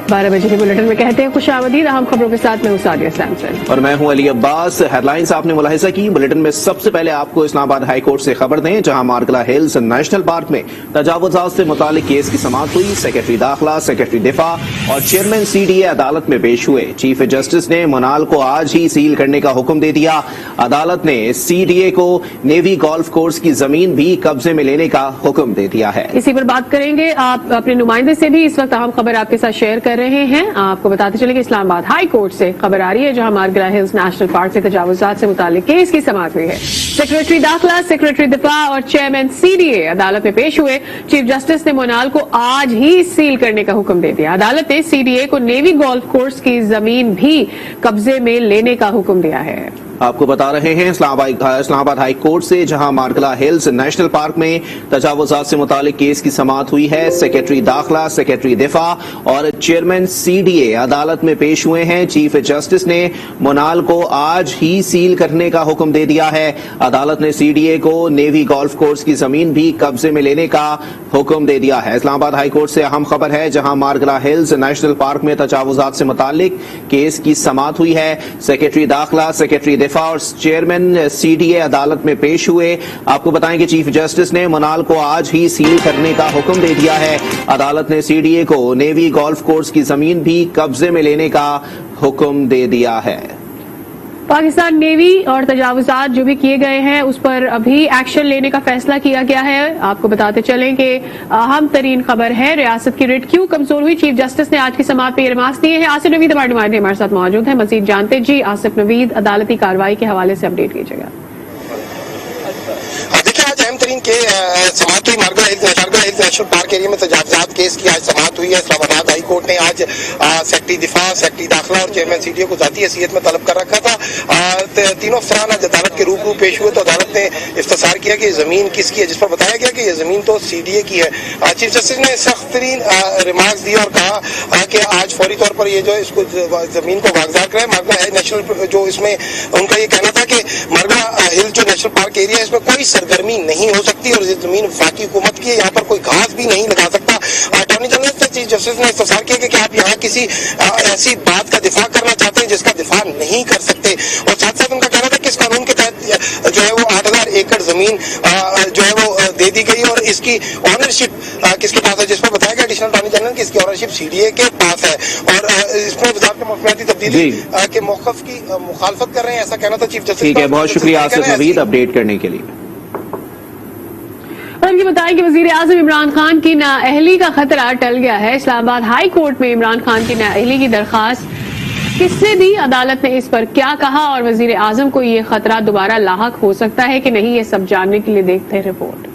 12 बजे के बुलेटिन में कहते हैं खुशामदीद। अहम खबरों के साथ मैं हूं सादिया सैमसन और मैं हूं अली अब्बास। हेडलाइंस आपने मुलाहिजा की। बुलेटिन में सबसे पहले आपको इस्लामाबाद हाई कोर्ट से खबर दें, जहां मार्गला हिल्स नेशनल पार्क में तजावुजात से मुतालिक केस की समाअत हुई। सेक्रेटरी दाखिला, सेक्रेटरी दिफा और चेयरमैन CDA अदालत में पेश हुए। चीफ जस्टिस ने मोनाल को आज ही सील करने का हुक्म दे दिया। अदालत ने CDA को नेवी गोल्फ कोर्स की जमीन भी कब्जे में लेने का हुक्म दे दिया है। इसी पर बात करेंगे आप अपने नुमाइंदे से भी। इस वक्त अहम खबर आपके साथ शेयर कर रहे हैं। आपको बताते चले कि इस्लामाबाद हाई कोर्ट से खबर आ रही है, जहां मार्गला हिल्स नेशनल पार्क से तजावुजात से मुतालिक केस की समाअत हुई है। सेक्रेटरी दाखिला, सेक्रेटरी दिफा और चेयरमैन CDA अदालत में पेश हुए। चीफ जस्टिस ने मोनाल को आज ही सील करने का हुक्म दे दिया। अदालत ने CDA को नेवी गोल्फ कोर्स की जमीन भी कब्जे में लेने का हुक्म दिया है। आपको बता रहे हैं इस्लामाबाद हाई कोर्ट से, जहां मार्गला हिल्स नेशनल पार्क में तजावुजात से मुतालिक केस की समाअत हुई है। सेक्रेटरी दाखिला, सेक्रेटरी दिफा और चेयरमैन CDA अदालत में पेश हुए हैं। चीफ जस्टिस ने मोनाल को आज ही सील करने का हुक्म दे दिया है। अदालत ने CDA को नेवी गोल्फ कोर्स की जमीन भी कब्जे में लेने का हुक्म दे दिया है। इस्लामाबाद हाई कोर्ट से अहम खबर है, जहां मार्गला हिल्स नेशनल पार्क में तजावुजात से मुतालिक केस की समाअत हुई है। सेक्रेटरी दाखिला, सेक्रेटरी दिफा और चेयरमैन CDA अदालत में पेश हुए। आपको बताएं कि चीफ जस्टिस ने मोनाल को आज ही सील करने का हुक्म दे दिया है। अदालत ने CDA को नेवी गोल्फ कोर्स की जमीन भी कब्जे में लेने का हुक्म दे दिया है। पाकिस्तान नेवी और तजावुजात जो भी किए गए हैं उस पर अभी एक्शन लेने का फैसला किया गया है। आपको बताते चलें कि अहम तरीन खबर है, रियासत की रिट क्यों कमजोर हुई। चीफ जस्टिस ने आज की समाअत पे रिमार्क्स दिए हैं। आसिफ नवीद हमारे नुमाइंदे हमारे साथ मौजूद हैं, मजीद जानते जी। आसिफ नवीद, अदालती कार्रवाई के हवाले से अपडेट कीजिएगा। देखिए, आज अहम तरीन के समाअत हुई मार्गला हिल्स नेशनल पार्क एरिया में तजावुजात केस की आज समाअत हुई है। इस्लामाबाद हाई कोर्ट ने आज सेक्रेटरी दिफा, सेक्रेटरी दाखिला और चेयरमैन CDA को जाती हैसियत में तलब कर रखा था। तीनों अफसरान आज अदालत के रूबरू पेश हुए तो अदालत ने इफ्तिसार किया कि जमीन किसकी है, जिस पर बताया गया कि ये जमीन तो CDA की है। चीफ जस्टिस ने सख्त तरीन रिमार्क्स दिए और कहा कि आज फौरी तौर पर ये जो इसको जमीन को वागजार कराए। मार्गला नेशनल जो इसमें उनका ये कहना था कि मार्गला हिल जो नेशनल पार्क एरिया है इसमें कोई सरगर्मी नहीं हो सकती और ये जमीन वफाकी हुकूमत की है, यहाँ पर कोई घास भी नहीं लगा सकता। अटॉर्नी जनरल से चीफ जस्टिस ने इफ्तिसार किया कि आप यहाँ किसी ऐसी बात का दिफा करना चाहते हैं जिसका दिफा नहीं कर सकते। और साथ साथ उनका कहना था कि इस कानून के तहत जो है वो 8000 एकड़ जमीन जो है वो दे दी गई और इसकी ऑनरशिप किसके पास है, जिस पर बताया गया एडिशनल अटॉर्नी जनरल की इसकी ऑनरशिप CDA के पास है और इसमें वजारत मौसमियाती तब्दीली के मौक़िफ़ की मुखालफत कर रहे हैं, ऐसा कहना था चीफ जस्टिस। ठीक है, बहुत शुक्रिया आसिफ नवीद अपडेट करने के लिए। और ये बताएं कि वजीर आजम इमरान खान की नाअहली का खतरा टल गया है। इस्लामाबाद हाई कोर्ट में इमरान खान की नाअहली की दरखास्त किसने दी, अदालत ने इस पर क्या कहा और वजीर आजम को ये खतरा दोबारा लाहक हो सकता है कि नहीं, ये सब जानने के लिए देखते हैं रिपोर्ट।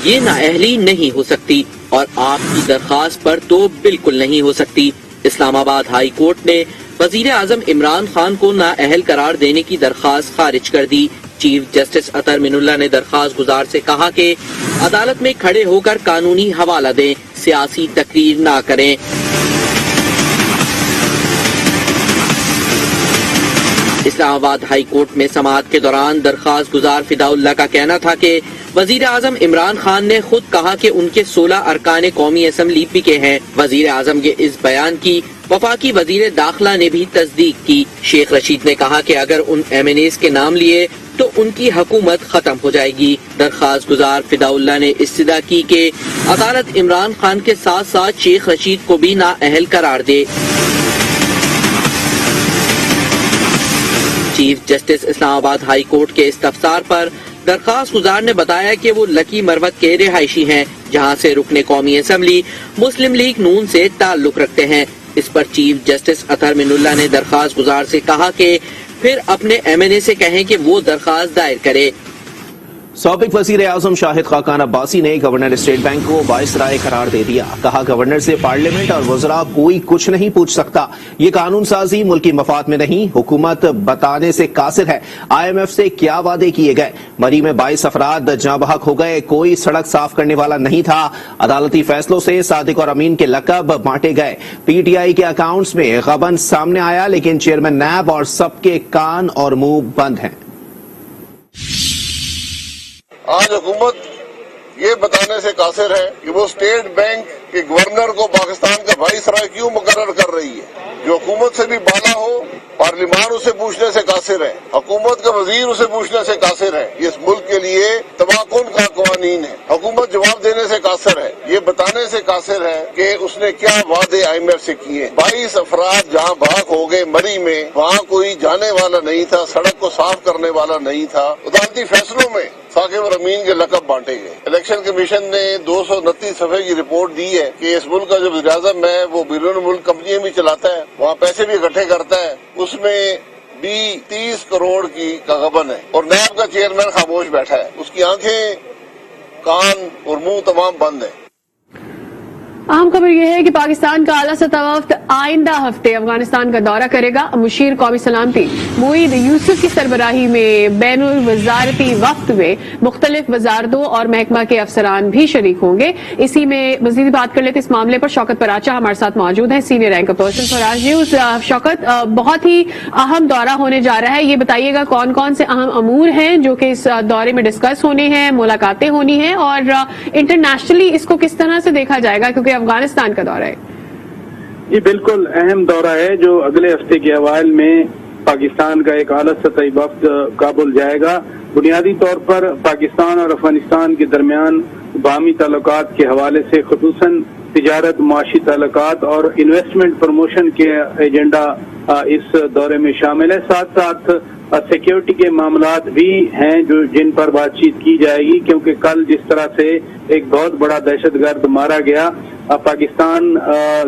ये नाअहली नहीं हो सकती और आपकी दरखास्त पर तो बिल्कुल नहीं हो सकती। इस्लामाबाद हाई कोर्ट ने वजीर आजम इमरान खान को नाअहल करार देने की दरखास्त खारिज कर दी। चीफ जस्टिस अतर मिनुल्लाह ने दरखास्त गुजार से कहा कि अदालत में खड़े होकर कानूनी हवाला दें, सियासी तकरीर ना करें। इस्लामाबाद हाई कोर्ट में समाअत के दौरान दरखास्त गुजार फिदाउल्लाह का कहना था कि वजीर आजम इमरान खान ने खुद कहा कि उनके 16 अरकान कौमी असम्बली पिके हैं। वजीर आजम के इस बयान की वफाकी वजीर दाखिला ने भी तस्दीक की। शेख रशीद ने कहा कि अगर उन MNAs के नाम लिए तो उनकी हुकूमत खत्म हो जाएगी। दरखास्त गुजार फिदाउल्लाह ने इस्तदा की कि अदालत इमरान खान के साथ साथ शेख रशीद को भी नाअहल करार दे। Chief justice Islamabad high court के इस्तफसार पर दरखास्त गुजार ने बताया कि वो लकी मरवत के रिहायशी हैं, जहां से रुकने कौमी असम्बली मुस्लिम लीग नून से ताल्लुक रखते हैं। इस पर चीफ जस्टिस अतर मिनुल्लाह ने दरखास्त गुजार से कहा कि फिर अपने MNA से कहें कि वो दरखास्त दायर करे। साबिक वजीर आजम शाहिद खाकान अब्बासी ने गवर्नर स्टेट बैंक को बाइसराय करार दे दिया। कहा, गवर्नर से पार्लियामेंट और वज़रा कोई कुछ नहीं पूछ सकता। ये कानून साजी मुल्क की मफाद में नहीं, हुकूमत बताने से कासिर है। IMF से क्या वादे किए गए? मरी में 22 अफराद जाँ बहक हो गए, कोई सड़क साफ करने वाला नहीं था। अदालती फैसलों से सादिक और अमीन के लकब बांटे गए। PTI के अकाउंट्स में गबन सामने आया, लेकिन चेयरमैन नैब और सबके कान और मुंह बंद हैं। आज हुकूमत ये बताने से कासिर है कि वो स्टेट बैंक के गवर्नर को पाकिस्तान का वाइसराय क्यों मुकर्रर कर रही है। जो हुकूमत से भी बाला हो, पार्लियामान उसे पूछने से कासिर है, हुकूमत का वजीर उसे पूछने से कासिर है। ये इस मुल्क के लिए तबाकुन का कानून है। हुकूमत जवाब देने से कासिर है, ये बताने से कासिर है कि उसने क्या वादे IMF से किए। 22 अफराद जहाँ भाग हो गए मरी में, वहाँ कोई जाने वाला नहीं था, सड़क को साफ करने वाला नहीं था। अदालती फैसलों में साकिब और अमीन के लकब बांटे गए। इलेक्शन कमीशन ने 229 सफ़े की रिपोर्ट दी है कि इस मुल्क का जो वज़ीर आज़म है वो बैरून मुल्क कंपनियां भी चलाता है, वहाँ पैसे भी इकट्ठे करता है, उसमें भी 30 करोड़ की का गबन है। और नैब का चेयरमैन खामोश बैठा है, उसकी आंखें, कान और मुंह तमाम बंद है। अहम खबर यह है कि पाकिस्तान का आला सतह वफ्द आइंदा हफ्ते अफगानिस्तान का दौरा करेगा। मुशीर कौमी सलामती मोईद यूसुफ की सरबराही में बैनुल वजारती वफ्द में मुख्तलिफ वजारतों और महकमा के अफसरान भी शरीक होंगे। इसी में मजीद बात कर लेते इस मामले पर शौकत पराचा हमारे साथ मौजूद है, सीनियर एंकर पर्सन फॉर आज न्यूज। शौकत, बहुत ही अहम दौरा होने जा रहा है, ये बताइएगा कौन कौन से अहम अमूर हैं जो कि इस दौरे में डिस्कस होने हैं, मुलाकातें होनी हैं, और इंटरनेशनली इसको किस तरह से देखा जाएगा, क्योंकि अफगानिस्तान का दौरा है। ये बिल्कुल अहम दौरा है जो अगले हफ्ते के अवाइल में पाकिस्तान का एक आला सतही वफ्द काबुल जाएगा। बुनियादी तौर पर पाकिस्तान और अफगानिस्तान के दरमियान बाहमी ताल्लुकात के हवाले से खुसूसन तिजारत, मुआशी ताल्लुकात और इन्वेस्टमेंट प्रमोशन के एजेंडा इस दौरे में शामिल है। साथ साथ सिक्योरिटी के मामलात भी हैं जो जिन पर बातचीत की जाएगी, क्योंकि कल जिस तरह से एक बहुत बड़ा दहशतगर्द मारा गया, पाकिस्तान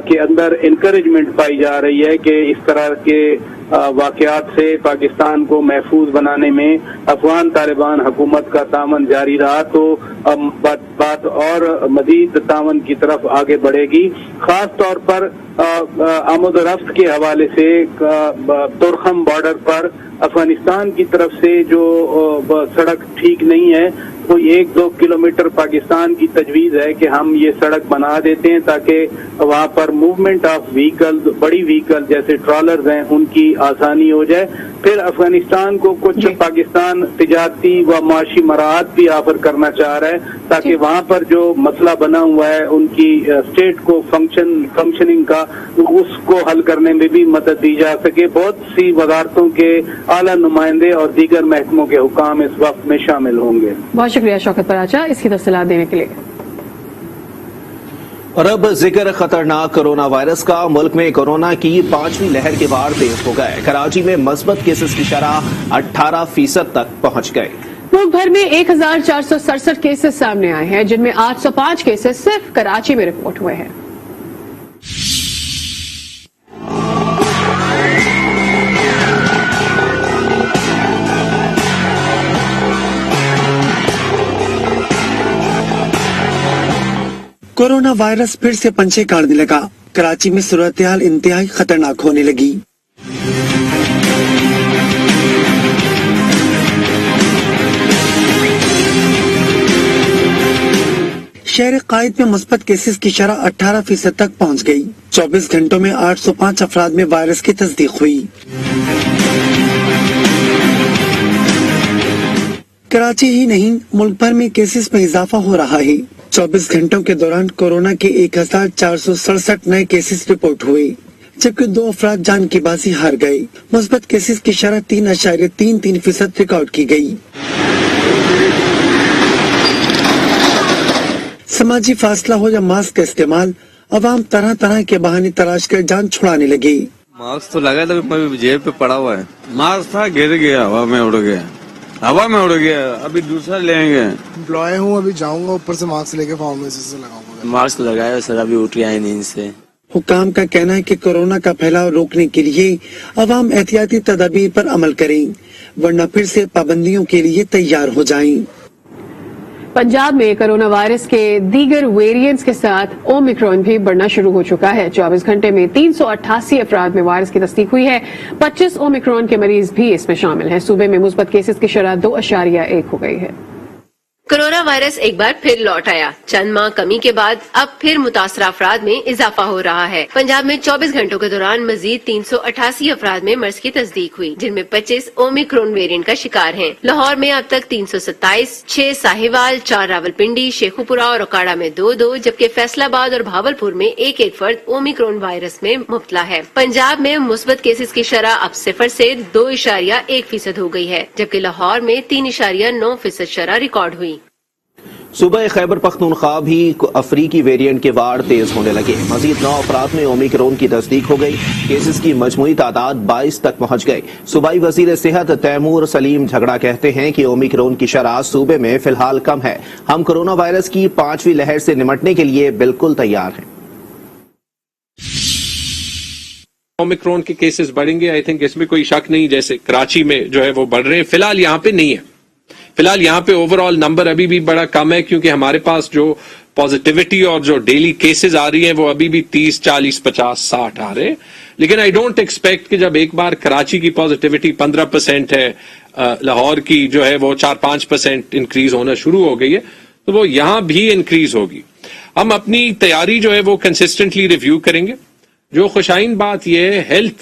के अंदर इनकरेजमेंट पाई जा रही है कि इस तरह के वाकयात से पाकिस्तान को महफूज बनाने में अफगान तालिबान हुकूमत का तावन जारी रहा तो बात और मजीद तावन की तरफ आगे बढ़ेगी। खास तौर पर आमद-ओ-रफ्त के हवाले से तुरखम बॉर्डर पर अफगानिस्तान की तरफ से जो सड़क ठीक नहीं है, तो 1-2 किलोमीटर पाकिस्तान की तजवीज है कि हम ये सड़क बना देते हैं ताकि वहाँ पर मूवमेंट ऑफ व्हीकल, बड़ी व्हीकल जैसे ट्रॉलर्स हैं, उनकी आसानी हो जाए। फिर अफगानिस्तान को कुछ पाकिस्तान तिजारती व माशी मराहत भी ऑफर करना चाह रहा है ताकि वहाँ पर जो मसला बना हुआ है उनकी स्टेट को फंक्शनिंग का, उसको हल करने में भी मदद दी जा सके। बहुत सी वजारतों के आला नुमाइंदे और दीगर महकमों के हुकाम इस वक्त में शामिल होंगे। बहुत शुक्रिया शौकत पराचा इसकी तफसीलात देने के लिए। और अब जिक्र खतरनाक कोरोना वायरस का। मुल्क में कोरोना की 5वीं लहर के वार तेज हो गए। कराची में मस्बत केसेस की शरह 18% तक पहुंच गए। मुल्क भर में 1467 केसेस सामने आए हैं, जिनमें 805 केसेस सिर्फ कराची में रिपोर्ट हुए हैं। कोरोना वायरस फिर से पंचे काटने लगा। कराची में सूरत-ए-हाल इंतहाई खतरनाक होने लगी। शहर कायद में मुस्बत केसेस की शरह 18% तक पहुंच गई। 24 घंटों में 805 अफराद में वायरस की तस्दीक हुई। कराची ही नहीं, मुल्क भर में केसेस में इजाफा हो रहा है। 24 घंटों के दौरान कोरोना के 1467 नए केसेस रिपोर्ट हुए, जबकि 2 अफराद जान की बाजी हार गए। मुस्बत केसेस की शरह 3.33% रिकॉर्ड की गई। समाजी फासला हो या मास्क का इस्तेमाल, अवाम तरह तरह के बहाने तलाश कर जान छुड़ाने लगे। मास्क तो लगा था, जेब पे पड़ा हुआ है। मास्क था, गिर गया, हवा में उड़ गया। अभी दूसरा लेंगे। एम्प्लॉय हूँ, अभी जाऊंगा ऊपर से मास्क लेके फार्मेसी से लगाऊंगा। मास्क लगाया सर, अभी उठ गया नींद से। हुकाम का कहना है कि कोरोना का फैलाव रोकने के लिए अवाम एहतियाती तदाबीर पर अमल करें, वरना फिर से पाबंदियों के लिए तैयार हो जाएं। पंजाब में कोरोना वायरस के दीगर वेरिएंट्स के साथ ओमिक्रॉन भी बढ़ना शुरू हो चुका है। 24 घंटे में 388 अफराद में वायरस की तस्दीक हुई है। 25 ओमिक्रॉन के मरीज भी इसमें शामिल हैं। सूबे में मुस्बत केसेस की शरह 2.1 हो गई है। कोरोना वायरस एक बार फिर लौट आया। चंद माह कमी के बाद अब फिर मुतासरा अफराद में इजाफा हो रहा है। पंजाब में 24 घंटों के दौरान मजीद 388 अफराद में मर्ज की तस्दीक हुई, जिनमें 25 ओमिक्रॉन वेरिएंट का शिकार हैं। लाहौर में अब तक 327, 6 साहिवाल, 4 रावलपिंडी, शेखुपुरा और ओकाड़ा में 2-2, जबकि फैसलाबाद और भावलपुर में एक फर्द ओमिक्रॉन वायरस में मुब्तला है। पंजाब में मुस्बत केसेस की शरह अब 0 से 2.1% हो गई है, जबकि लाहौर में 3.9% शरह रिकॉर्ड हुई। सूबह खैबर पख्तूनख्वा भी अफ्रीकी वेरिएंट के वार तेज होने लगे। मजीद 9 अफराद में ओमिक्रॉन की तस्दीक हो गई। केसेस की मजमूई तादाद 22 तक पहुंच गई। सूबाई वजीर सेहत तैमूर सलीम झगड़ा कहते हैं कि ओमिक्रॉन की शरह सूबे में फिलहाल कम है। हम कोरोना वायरस की 5वीं लहर से निपटने के लिए बिल्कुल तैयार हैं। ओमिक्रॉन के केसेस बढ़ेंगे, आई थिंक इसमें कोई शक नहीं। जैसे कराची में जो है वो बढ़ रहे हैं, फिलहाल यहाँ पे नहीं है। फिलहाल यहाँ पे ओवरऑल नंबर अभी भी बड़ा कम है, क्योंकि हमारे पास जो पॉजिटिविटी और जो डेली केसेस आ रही हैं वो अभी भी 30, 40, 50, 60 आ रहे हैं। लेकिन आई डोंट एक्सपेक्ट कि जब एक बार कराची की पॉजिटिविटी 15% है, लाहौर की जो है वो 4-5% इंक्रीज होना शुरू हो गई है, तो वो यहाँ भी इंक्रीज होगी। हम अपनी तैयारी जो है वो कंसिस्टेंटली रिव्यू करेंगे। जो खुशाइन बात यह है हेल्थ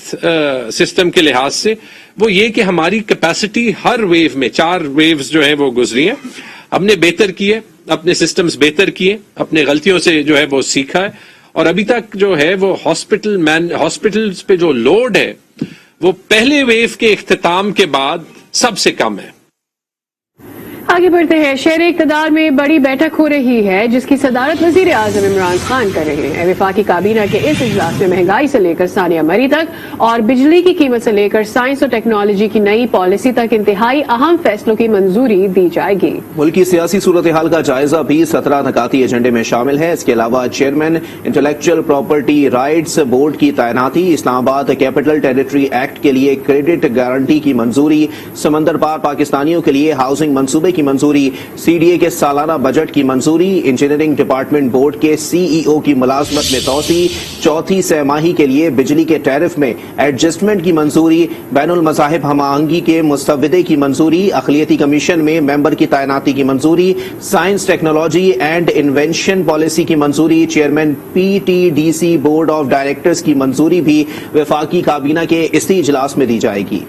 सिस्टम के लिहाज से, वो ये कि हमारी कैपेसिटी हर वेव में 4 वेव्स जो है वो गुजरी है। हमने बेहतर किए, अपने सिस्टम्स बेहतर किए, अपने गलतियों से जो है वो सीखा है, और अभी तक जो है वो हॉस्पिटल्स पे जो लोड है वो पहले वेव के इख्तिताम के बाद सबसे कम है। आगे बढ़ते हैं। शहर इक़्तिदार में बड़ी बैठक हो रही है, जिसकी सदारत वजीर आजम इमरान खान कर रहे हैं। वफाकी काबीना के इस इजलास में महंगाई से लेकर सानिया मरी तक और बिजली की कीमत से लेकर साइंस और टेक्नोलॉजी की नई पॉलिसी तक इंतहाई अहम फैसलों की मंजूरी दी जाएगी। मुल्क की सियासी सूरत हाल का जायजा भी 17 नकाती एजेंडे में शामिल है। इसके अलावा chairman intellectual property rights board की तैनाती, इस्लामाबाद कैपिटल टेरिटरी एक्ट के लिए क्रेडिट गारंटी की मंजूरी, समंदर पार पाकिस्तानियों के लिए हाउसिंग मंसूबे की मंजूरी, सीडीए के सालाना बजट की मंजूरी, इंजीनियरिंग डिपार्टमेंट बोर्ड के सीईओ की मुलाजमत में तोसी, चौथी सहमाही के लिए बिजली के टैरिफ में एडजस्टमेंट की मंजूरी, बैनुल मज़ाहिब हमआहंगी के मुस्तविदे की मंजूरी, अक़लियती कमीशन में मेंबर की तैनाती की मंजूरी, science technology and invention policy की मंजूरी, chairman PTDC board of directors की मंजूरी भी वफाकी काबीना के इसी इजलास में दी जाएगी।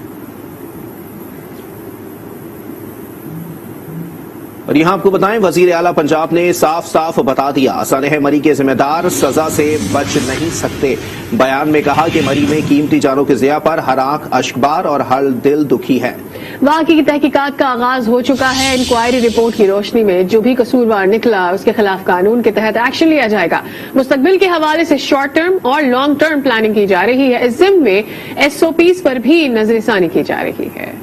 और यहाँ आपको बताएं, वजीर आला पंजाब ने साफ साफ बता दिया, सानेह मरी के जिम्मेदार सजा से बच नहीं सकते। बयान में कहा कि मरी में कीमती जानों के ज़िया पर हर आंख अश्कबार और हर दिल दुखी है। वाक़ई की तहकीकात का आगाज हो चुका है। इंक्वायरी रिपोर्ट की रोशनी में जो भी कसूरवार निकला उसके खिलाफ कानून के तहत एक्शन लिया जाएगा। मुस्तकबिल के हवाले से शॉर्ट टर्म और लॉन्ग टर्म प्लानिंग की जा रही है। इस ज़िम्मे में SOPs पर भी नजरसानी की जा रही है।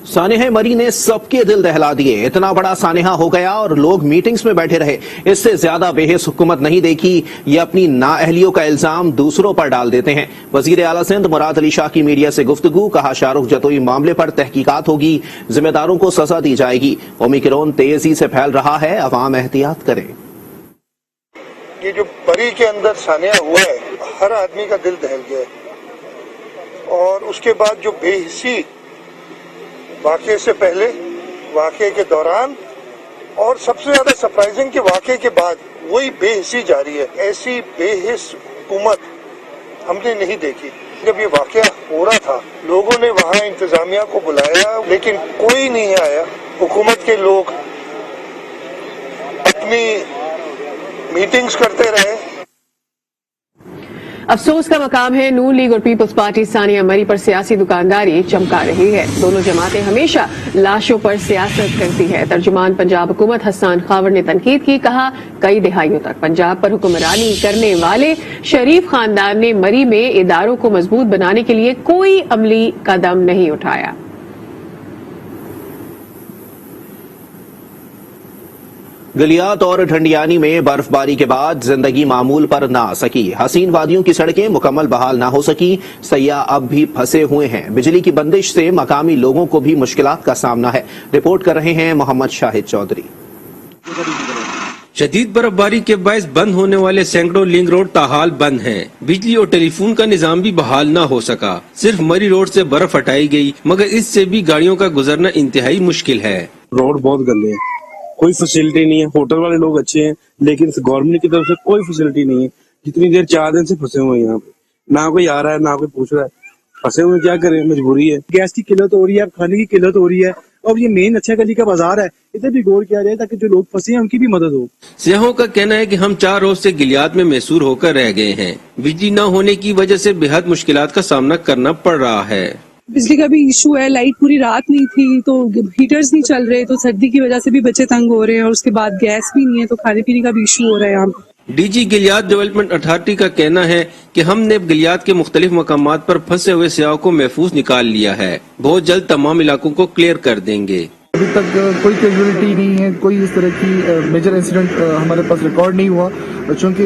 सानेहा मरी ने सबके दिल दहला दिए। इतना बड़ा सानेहा हो गया और लोग मीटिंग्स में बैठे रहे। इससे ज्यादा बेहिस हुकूमत नहीं देखी। ये अपनी नाअहलियों का इल्जाम दूसरों पर डाल देते हैं। वजीर आला सिंध मुराद अली शाह की मीडिया से गुफ्तगू, कहा शाहरुख जतोई मामले पर तहकीकात होगी, जिम्मेदारों को सजा दी जाएगी। ओमिक्रॉन तेजी से फैल रहा है, अवाम एहतियात करें। ये जो बरी के अंदर सानिया हुआ है, हर आदमी का दिल दहल गया है। और उसके बाद जो बेहिसी वाक़े से पहले, वाक़े के दौरान और सबसे ज्यादा सरप्राइजिंग कि वाक़े के बाद वही बेहिसी जारी है। ऐसी बेहिस हुकूमत हमने नहीं देखी। जब ये वाक़या हो रहा था, लोगों ने वहाँ इंतजामिया को बुलाया, लेकिन कोई नहीं आया। हुकूमत के लोग अपनी मीटिंग्स करते रहे। अफसोस का मकाम है, नून लीग और पीपल्स पार्टी सानिया मरी पर सियासी दुकानदारी चमका रही है। दोनों जमातें हमेशा लाशों पर सियासत करती है। तर्जुमान पंजाब हुकूमत हसन खावर ने तनकीद की, कहा कई दिहाइयों तक पंजाब पर हुक्मरानी करने वाले शरीफ खानदान ने मरी में इदारों को मजबूत बनाने के लिए कोई अमली कदम नहीं उठाया। गलियात और ढंडियानी में बर्फबारी के बाद जिंदगी मामूल पर न आ सकी। हसीन वादियों की सड़कें मुकम्मल बहाल न हो सकी। सयाह अब भी फंसे हुए हैं। बिजली की बंदिश से मकामी लोगों को भी मुश्किलात का सामना है। रिपोर्ट कर रहे हैं मोहम्मद शाहिद चौधरी। शदीद बर्फबारी के बायस बंद होने वाले सैकड़ों लिंक रोड ताहाल बंद हैं। बिजली और टेलीफोन का निजाम भी बहाल न हो सका। सिर्फ मरी रोड से बर्फ हटाई गई, मगर इससे भी गाड़ियों का गुजरना इंतहाई मुश्किल है। रोड बहुत गंदे हैं, कोई फैसिलिटी नहीं है। होटल वाले लोग अच्छे हैं, लेकिन गवर्नमेंट की तरफ से कोई फैसिलिटी नहीं है। जितनी देर 4 दिन से फंसे हुए हैं यहाँ पे, ना कोई आ रहा है ना कोई पूछ रहा है। फंसे हुए क्या करें, मजबूरी है। गैस की किल्लत हो रही है, खाने की किल्लत हो रही है, और ये मेन अच्छा गली का बाजार है, इधर भी गौर किया जाए ताकि जो लोग फंसे हैं उनकी भी मदद हो। सियाहों का कहना है कि हम 4 रोज से गिलियात में महसूर होकर रह गए हैं। बिजली न होने की वजह से बेहद मुश्किलात का सामना करना पड़ रहा है। बिजली का भी इशू है, लाइट पूरी रात नहीं थी तो हीटर्स नहीं चल रहे, तो सर्दी की वजह से भी बच्चे तंग हो रहे हैं, और उसके बाद गैस भी नहीं है, तो खाने पीने का भी इशू हो रहा है यहाँ पे। डीजी गिलियात डेवलपमेंट अथॉरिटी का कहना है कि हमने गिलियात के मुख्तलिफ मकामात पर फंसे हुए सियाहों को महफूज निकाल लिया है। बहुत जल्द तमाम इलाकों को क्लियर कर देंगे। अभी तक कोई कैजुअलिटी नहीं है, कोई इस तरह की मेजर इंसिडेंट हमारे पास रिकॉर्ड नहीं हुआ। चूंकि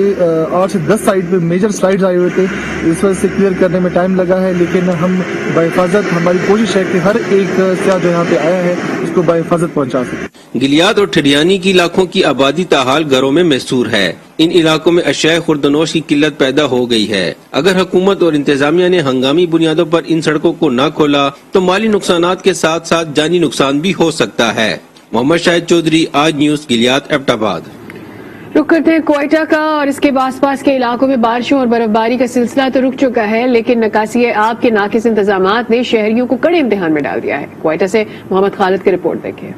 8 से 10 साइड पे मेजर स्लाइड्स आए हुए थे, इस वजह से क्लियर करने में टाइम लगा है, लेकिन हम बाहिफाजत, हमारी कोशिश है कि हर एक सियाह जो यहाँ पे आया है उसको बाहिफाजत पहुँचा सके। गिलियात और ठडियानी की इलाकों की आबादी ताहाल घरों में महसूर है। इन इलाकों में अशिया खुर्दनोश की किल्लत पैदा हो गई है। अगर हुकूमत और इंतजामिया ने हंगामी बुनियादों पर इन सड़कों को न खोला तो माली नुकसानात के साथ साथ जानी नुकसान भी हो सकता है। मोहम्मद शाहिद चौधरी, आज न्यूज, गिलियात, एबटाबाद। रुक करते हैं क्वेटा का, और इसके आसपास के इलाकों में बारिशों और बर्फबारी का सिलसिला तो रुक चुका है, लेकिन नकासी आब के नाकिस इंतजामात ने शहरियों को कड़े इम्तिहान में डाल दिया है। क्वेटा से मोहम्मद खालिद की रिपोर्ट देखिए।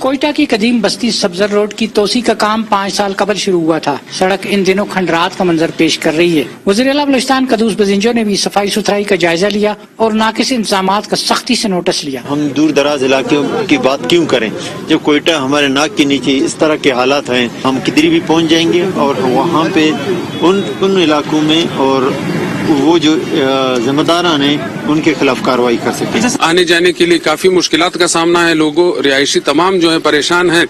कोयटा की कदीम बस्ती सब्जर रोड की तोसी का काम 5 साल कबल शुरू हुआ था। सड़क इन दिनों खंडरात का मंजर पेश कर रही है। वज़ीर-ए-आला बलूचिस्तान कदूस बजिंजो ने भी सफाई सुथराई का जायजा लिया और नाकिस इंतजामात का सख्ती से नोटिस लिया। हम दूर दराज इलाकों की बात क्यों करें, जब कोयटा हमारे नाक के नीचे इस तरह के हालात हैं, हम किधर भी पहुंच जाएंगे और वहाँ पे उन इलाकों में और वो जो जिम्मेदारान हैं उनके खिलाफ कार्रवाई कर सकें। आने जाने के लिए काफी मुश्किलात का सामना है। लोगों, रिहायशी तमाम जो है परेशान हैं।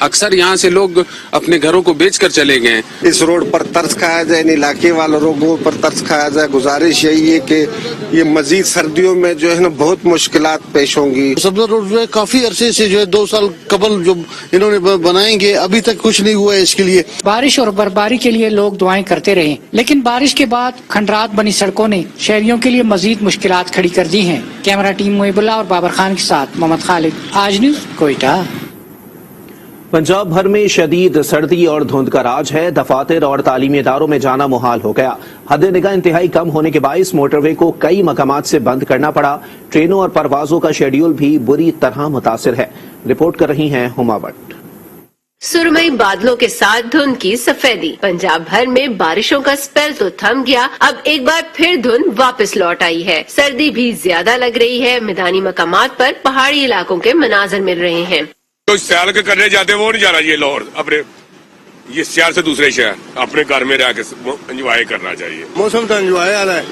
अक्सर यहाँ से लोग अपने घरों को बेचकर चले गए। इस रोड पर तरस खाया जाए, इन इलाके वाले लोगों पर तरस खाया जाए। गुजारिश यही है कि ये मजीद सर्दियों में जो है ना बहुत मुश्किलात पेश होंगी। सब्जर रोड जो है काफी अरसे से जो है 2 साल कबल जो इन्होंने बनाएंगे, अभी तक कुछ नहीं हुआ है इसके लिए। बारिश और बर्फबारी के लिए लोग दुआएं करते रहे, लेकिन बारिश के बाद खंडरात बनी सड़कों ने शहरियों के लिए मजीद मुश्किलात खड़ी कर दी हैं। कैमरा टीम मुहिबुल्लाह और बाबर खान के साथ मोहम्मद खालिद, आज न्यूज, कोयटा। पंजाब भर में शदीद सर्दी और धुंध का राज है। दफातर और तालीमी इदारों में जाना मुहाल हो गया। हद निगाह इंतहाई कम होने के बायस मोटरवे को कई मकामात से बंद करना पड़ा। ट्रेनों और परवाजों का शेड्यूल भी बुरी तरह मुतासिर है। रिपोर्ट कर रही हैं हुमा भट्ट। सुरमई बादलों के साथ धुंध की सफेदी। पंजाब भर में बारिशों का स्पेल तो थम गया, अब एक बार फिर धुंध वापस लौट आई है। सर्दी भी ज्यादा लग रही है। मैदानी मकामात पर पहाड़ी इलाकों के मनाजर मिल रहे हैं। तो सैर के करने जाते वो नहीं जाना, ये लाहौर अपने ये शहर से दूसरे शहर अपने घर में रह के एंजॉय करना चाहिए। मौसम तो एंजॉय आ रहा है,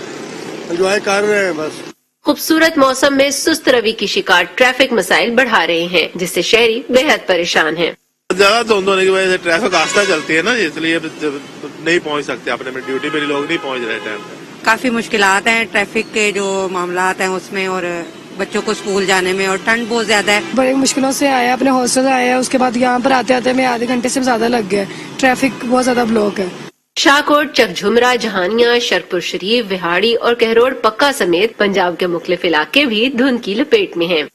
एंजॉय कर रहे हैं बस। खूबसूरत मौसम में सुस्त रवि की शिकार ट्रैफिक मसाइल बढ़ा रहे हैं, जिससे शहरी बेहद परेशान हैं। ज्यादा धुंध होने की वजह से ट्रैफिक आस्था चलती है ना, इसलिए नहीं पहुंच सकते अपने ड्यूटी पे। लोग नहीं पहुंच रहे टाइम पे। काफी मुश्किलात हैं ट्रैफिक के जो मामलात हैं उसमें, और बच्चों को स्कूल जाने में, और ठंड बहुत ज्यादा है। बड़ी मुश्किलों से आया, अपने हॉस्टल से आया, उसके बाद यहाँ पर आते आते में आधे घंटे से ज्यादा लग गया। ट्रैफिक बहुत ज्यादा ब्लॉक है। शाहकोट, चकझुमरा, जहानिया, शरपुर शरीफ, विहाड़ी और कहरोड़ पक्का समेत पंजाब के मुख्तलिफ इलाके भी धुंध की लपेट में हैं।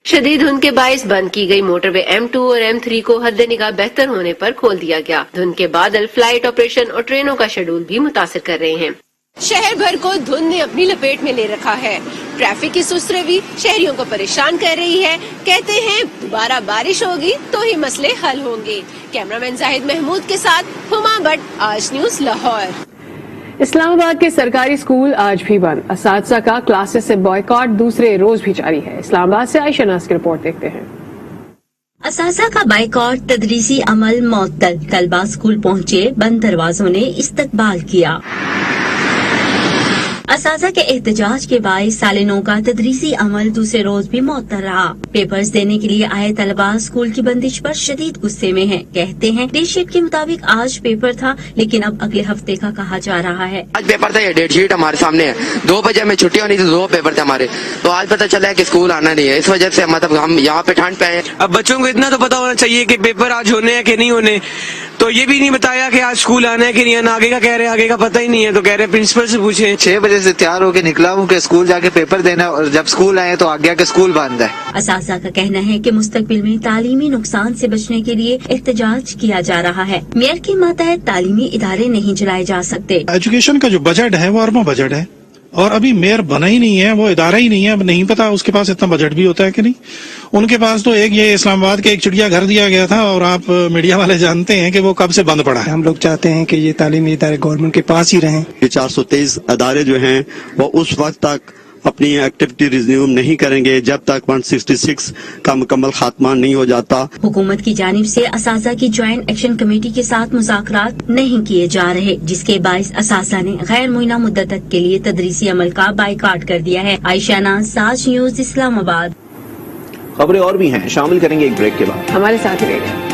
शदीद धुंध के बायस बंद की गई मोटरवे M2 और M3 को हद निगाह बेहतर होने पर खोल दिया गया। धुंध के बादल फ्लाइट ऑपरेशन और ट्रेनों का शेड्यूल भी मुतासिर कर रहे हैं। शहर भर को धुंध ने अपनी लपेट में ले रखा है। ट्रैफिक की सुस्त रवि शहरियों को परेशान कर रही है। कहते हैं दोबारा बारिश होगी तो ही मसले हल होंगे। कैमरामैन जाहिद महमूद के साथ हुमा भट्ट, आज न्यूज, लाहौर। इस्लामाबाद के सरकारी स्कूल आज भी बंद। असातिज़ा का क्लासेस से बॉयकॉट दूसरे रोज भी जारी है। इस्लामाबाद से आयशा नाज़ की रिपोर्ट देखते हैं। असातिज़ा का बाइकॉट, तदरीसी अमल मुअत्तल। तलबा स्कूल पहुँचे, बंद दरवाजों ने इस्तकबाल किया। असाजा के एहतजाज के बायस साले 9 का तदरीसी अमल दूसरे रोज भी मुअत्तल रहा। पेपर्स देने के लिए आए तलबा स्कूल की बंदिश पर शदीद गुस्से में हैं। कहते हैं डेट शीट के मुताबिक आज पेपर था, लेकिन अब अगले हफ्ते का कहा जा रहा है। आज पेपर था, ये डेट शीट हमारे सामने है। 2 बजे हमें छुट्टी होनी थी, 2 पेपर थे हमारे, तो आज पता चला है कि स्कूल आना नहीं है। इस वजह से मतलब हम यहाँ पे ठंड पे आए। अब बच्चों को इतना तो पता होना चाहिए कि पेपर आज होने हैं कि नहीं होने, तो ये भी नहीं बताया कि आज स्कूल आना है कि नहीं आना। आगे का कह रहे हैं, आगे का पता ही नहीं है, तो कह रहे हैं प्रिंसिपल से पूछे। 6 बजे से तैयार होकर निकला हूँ कि स्कूल जाके पेपर देना, और जब स्कूल आए तो आज्ञा के स्कूल बंद है। असासा का कहना है कि मुस्तकबिल में तालीमी नुकसान से बचने के लिए एहतजाज किया जा रहा है। मेयर के मातहत तालीमी इदारे नहीं चलाए जा सकते। एजुकेशन का जो बजट है वो अरबों बजट है, और अभी मेयर बना ही नहीं है, वो इदारा ही नहीं है। अब नहीं पता उसके पास इतना बजट भी होता है कि नहीं। उनके पास तो एक ये इस्लामाबाद के एक चिड़िया घर दिया गया था, और आप मीडिया वाले जानते हैं कि वो कब से बंद पड़ा है। हम लोग चाहते हैं कि ये तालीमी इदारे गवर्नमेंट के पास ही रहें। ये 423 अदारे जो हैं वो उस वक्त तक अपनी एक्टिविटी रिज्यूम नहीं करेंगे जब तक 166 का मुकम्मल खात्मा नहीं हो जाता। हुकूमत की जानिब से असासा की ज्वाइंट एक्शन कमेटी के साथ मुज़ाकरात नहीं किए जा रहे, जिसके बायस असासा ने गैर मुइना मुद्दत के लिए तदरीसी अमल का बाइकाट कर दिया है। आयशा नाज, साज न्यूज, इस्लामाबाद। खबरें और भी हैं, शामिल करेंगे एक ब्रेक के बाद। हमारे साथ ही रहिए।